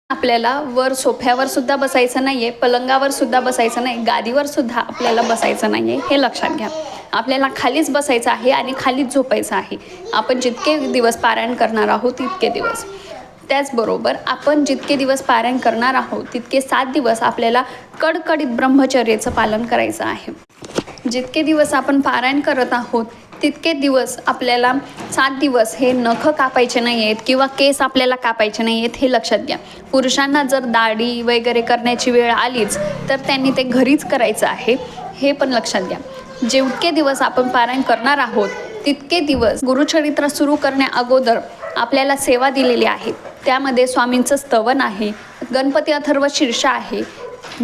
आपल्याला वर सोफ्यावर सुद्धा बसायचं नाही आहे, पलंगावर सुद्धा बसायचं नाही, गादीवर सुद्धा आपल्याला बसायचं नाही आहे, हे लक्षात घ्या. आपल्याला खालीच बसायचं आहे आणि खालीच झोपायचं आहे. आपण जितके दिवस पारायण करणार आहोत तितके दिवस. त्याचबरोबर आपण जितके दिवस पारायण करणार आहोत तितके 7 दिवस आपल्याला कडकडीत ब्रह्मचर्याचं पालन करायचं आहे. जितके दिवस आपण पारायण करत आहोत तितके दिवस आपल्याला 7 दिवस हे नख कापायचे नाही आहेत किंवा केस आपल्याला कापायचे नाही आहेत, हे लक्षात घ्या. पुरुषांना जर दाढी वगैरे करण्याची वेळ आलीच तर त्यांनी ते घरीच करायचं आहे, हे पण लक्षात घ्या. जितके दिवस आपण पारायण करणार आहोत तितके दिवस गुरुचरित्र सुरू करण्या अगोदर आपल्याला सेवा दिलेली आहे. त्यामध्ये स्वामींचं स्तवन आहे, गणपती अथर्व शीर्षा आहे,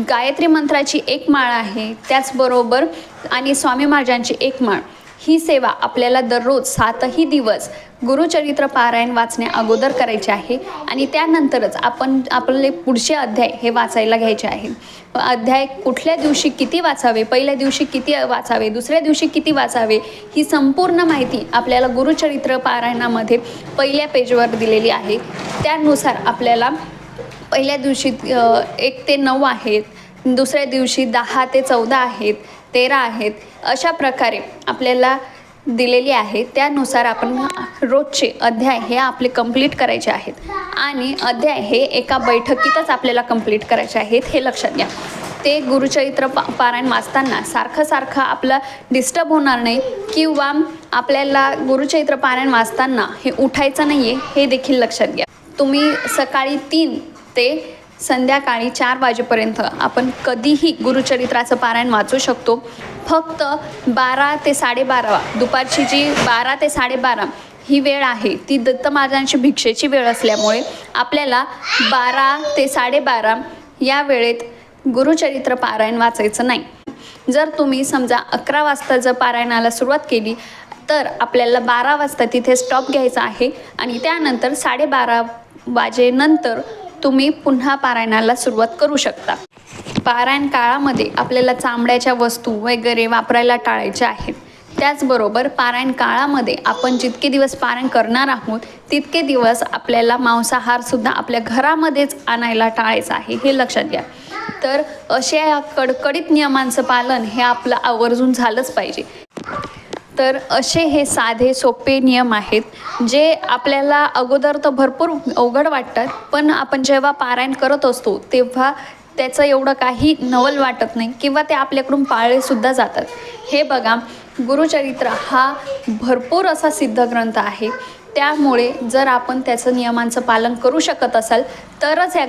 गायत्री मंत्राची 1 माळ आहे, त्याचबरोबर आणि स्वामी महाराजांची 1 माळ. ही सेवा आपल्याला दररोज 7ही दिवस गुरुचरित्र पारायण वाचण्या अगोदर करायचे आहे आणि त्यानंतरच आपण आपले पुढचे अध्याय हे वाचायला घ्यायचे आहे. अध्याय कुठल्या दिवशी किती वाचावे, पहिल्या दिवशी किती वाचावे, दुसऱ्या दिवशी किती वाचावे, ही संपूर्ण माहिती आपल्याला गुरुचरित्र पारायणामध्ये पहिल्या पेजवर दिलेली आहे. त्यानुसार आपल्याला पहिल्या दिवशी 1 ते 9 आहेत, दुसऱ्या दिवशी 10 ते 14 आहेत, 13 आहेत, अशा प्रकारे आपल्याला दिलेली आहे. त्यानुसार आपण रोजचे अध्याय हे आपले कंप्लीट करायचे आहेत आणि अध्याय हे एका बैठकीतच आपल्याला कंप्लीट करायचे आहेत, हे लक्षात घ्या. ते गुरुचरित्र पारायण वाचताना सारखं आपलं डिस्टर्ब होणार नाही किंवा आपल्याला गुरुचरित्र पारायण वाचताना हे उठायचं नाही आहे, हे देखील लक्षात घ्या. तुम्ही सकाळी 3 ते संध्याकाळी 4 वाजेपर्यंत आपण कधीही गुरुचरित्राचं पारायण वाचू शकतो. फक्त 12 ते 12:30 दुपारची जी 12 ते 12:30 ही वेळ आहे ती दत्त महाराजांची भिक्षेची वेळ असल्यामुळे आपल्याला 12 ते 12:30 या वेळेत गुरुचरित्र पारायण वाचायचं नाही. जर तुम्ही समजा 11 वाजता जर पारायणाला सुरुवात केली तर आपल्याला 12 वाजता तिथे स्टॉप घ्यायचा आहे आणि त्यानंतर 12:30 वाजेनंतर तुम्ही पुन्हा पारायणाला सुरुवात करू शकता. पारायण काळामध्ये आपल्याला चामड्याच्या वस्तू वगैरे वापरायला टाळायच्या आहेत. त्याचबरोबर पारायण काळामध्ये आपण जितके दिवस पारायण करणार आहोत तितके दिवस आपल्याला मांसाहारसुद्धा आपल्या घरामध्येच आणायला टाळायचं आहे, हे लक्षात घ्या. तर अशा कडकडीत नियमांचं पालन हे आपलं आवर्जून झालंच पाहिजे. तर असे हे साधे सोपे नियम आहेत जे आपल्याला अगोदर तर भरपूर अवघड वाटतात, पण आपण जेव्हा पारायण करत असतो तेव्हा त्याचं एवढं काही नवल वाटत नाही किंवा ते आपल्याकडून पाळलेसुद्धा जातात. हे बघा, गुरुचरित्र हा भरपूर असा सिद्ध ग्रंथ आहे, त्यामुळे जर आपण त्याचं नियमांचं पालन करू शकत असाल तरच या